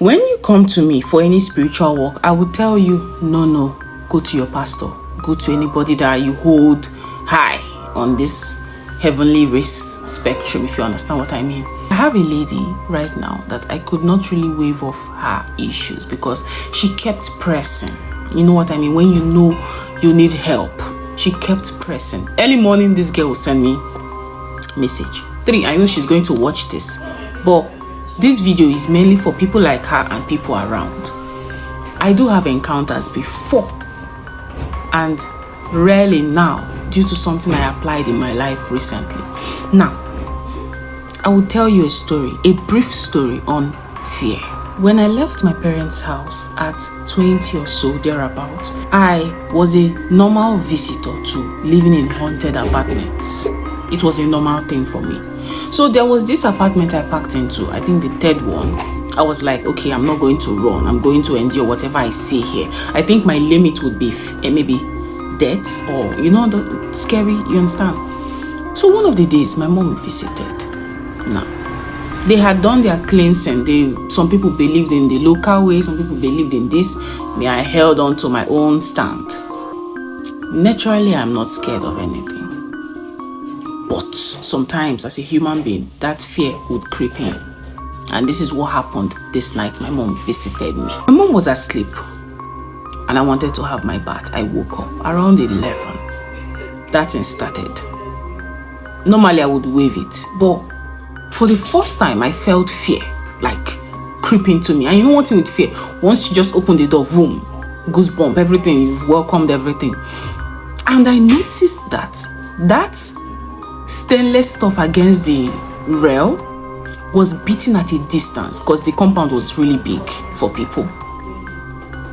When you come to me for any spiritual work, I would tell you, no, go to your pastor. Go to anybody that you hold high on this heavenly race spectrum, if you understand what I mean. I have a lady right now that I could not really wave off her issues because she kept pressing. You know what I mean? When you know you need help, she kept pressing. Early morning, this girl will send me message. 3, I know she's going to watch this, but this video is mainly for people like her and people around. I do have encounters before and rarely now due to something I applied in my life recently. Now, I will tell you a story, a brief story on fear. When I left my parents' house at 20 or so thereabout, I was a normal visitor to living in haunted apartments. It was a normal thing for me. So there was this apartment I packed into, I think the 3rd one. I was like, okay, I'm not going to run. I'm going to endure whatever I see here. I think my limit would be maybe death or, the scary, you understand? So one of the days, my mom visited. Now, they had done their cleansing. Some people believed in the local way. Some people believed in this. Me, I held on to my own stand. Naturally, I'm not scared of anything. But sometimes, as a human being, that fear would creep in. And this is what happened this night. My mom visited me. My mom was asleep. And I wanted to have my bath. I woke up around 11. That thing started. Normally, I would wave it. But for the first time, I felt fear, like creeping to me. And you know one thing with fear? Once you just open the door, boom, goosebump, everything, you've welcomed everything. And I noticed that stainless stuff against the rail was beating at a distance because the compound was really big for people.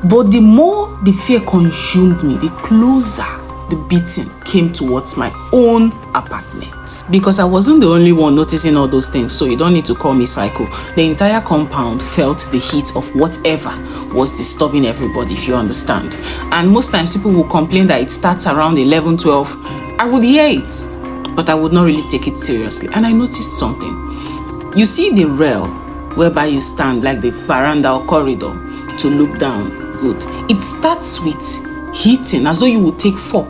But the more the fear consumed me, the closer the beating came towards my own apartment. Because I wasn't the only one noticing all those things, so you don't need to call me psycho. The entire compound felt the heat of whatever was disturbing everybody, if you understand. And most times people will complain that it starts around 11, 12. I would hear it, but I would not really take it seriously. And I noticed something. You see the rail whereby you stand, like the veranda or corridor, to look down. Good. It starts with hitting as though you would take fork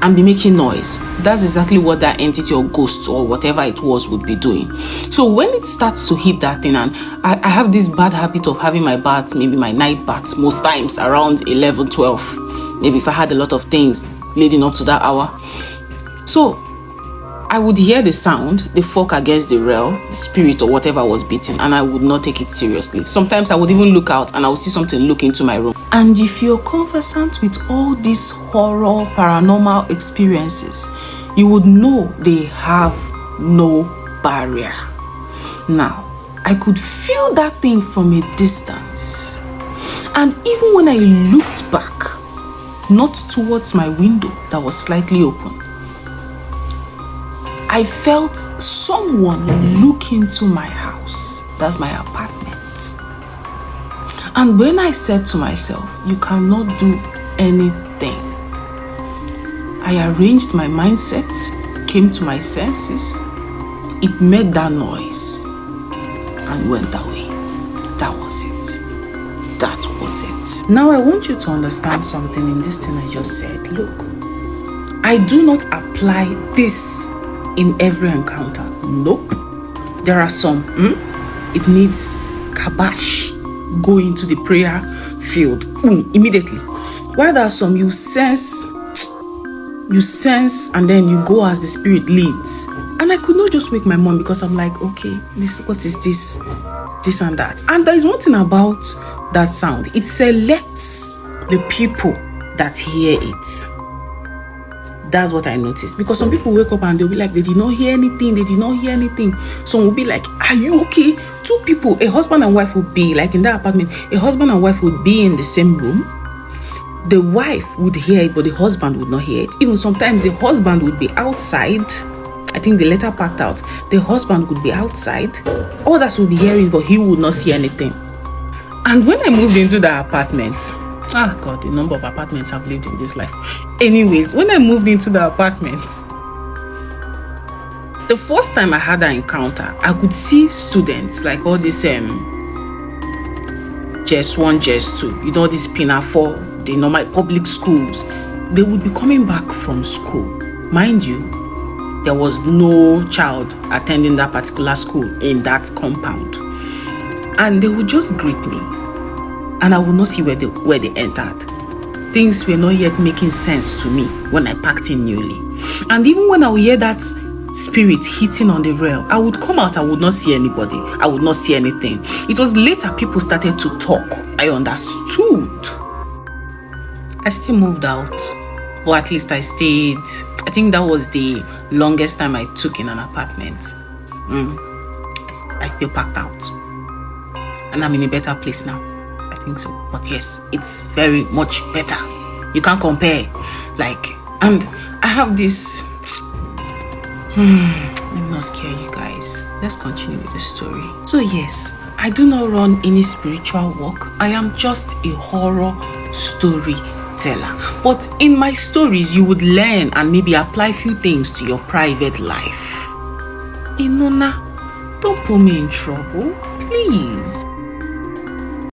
and be making noise. That's exactly what that entity or ghost or whatever it was would be doing. So when it starts to hit that thing, and I have this bad habit of having my bath, maybe my night bath, most times around 11, 12. Maybe if I had a lot of things leading up to that hour. So I would hear the sound, the fork against the rail, the spirit or whatever was beating, and I would not take it seriously. Sometimes I would even look out and I would see something look into my room. And if you're conversant with all these horror, paranormal experiences, you would know they have no barrier. Now, I could feel that thing from a distance. And even when I looked back, not towards my window that was slightly open, I felt someone look into my house. That's my apartment. And when I said to myself, you cannot do anything, I arranged my mindset, came to my senses. It made that noise and went away. That was it. That was it. Now I want you to understand something in this thing I just said. Look, I do not apply this in every encounter. Nope. There are some, it needs kabash. Go into the prayer field immediately. While there are some you sense and then you go as the spirit leads. And I could not just wake my mom because I'm like, okay, what is this and that. And there is one thing about that sound. It selects the people that hear it. That's what I noticed. Because some people wake up and they'll be like, they did not hear anything. Some will be like, are you okay? 2 people, a husband and wife would be like in that apartment. A husband and wife would be in the same room. The wife would hear it, but the husband would not hear it. Even sometimes the husband would be outside. I think the letter packed out. The husband would be outside. Others would be hearing, but he would not see anything. And when I moved into the apartment, God, the number of apartments I've lived in this life. Anyways, when I moved into the apartment, the first time I had that encounter, I could see students, like all these JS1, JS2, you know, this Pinafore, the normal public schools, they would be coming back from school. Mind you, there was no child attending that particular school in that compound. And they would just greet me. And I would not see where they entered. Things were not yet making sense to me when I packed in newly. And even when I would hear that spirit hitting on the rail, I would come out, I would not see anybody. I would not see anything. It was later people started to talk. I understood. I still moved out. Or at least I stayed. I think that was the longest time I took in an apartment. I still packed out. And I'm in a better place now. I think so. But yes, it's very much better. You can't compare. And I have this... Let me not scare you guys. Let's continue with the story. So yes, I do not run any spiritual work. I am just a horror story teller. But in my stories, you would learn and maybe apply a few things to your private life. Inona, don't put me in trouble, please.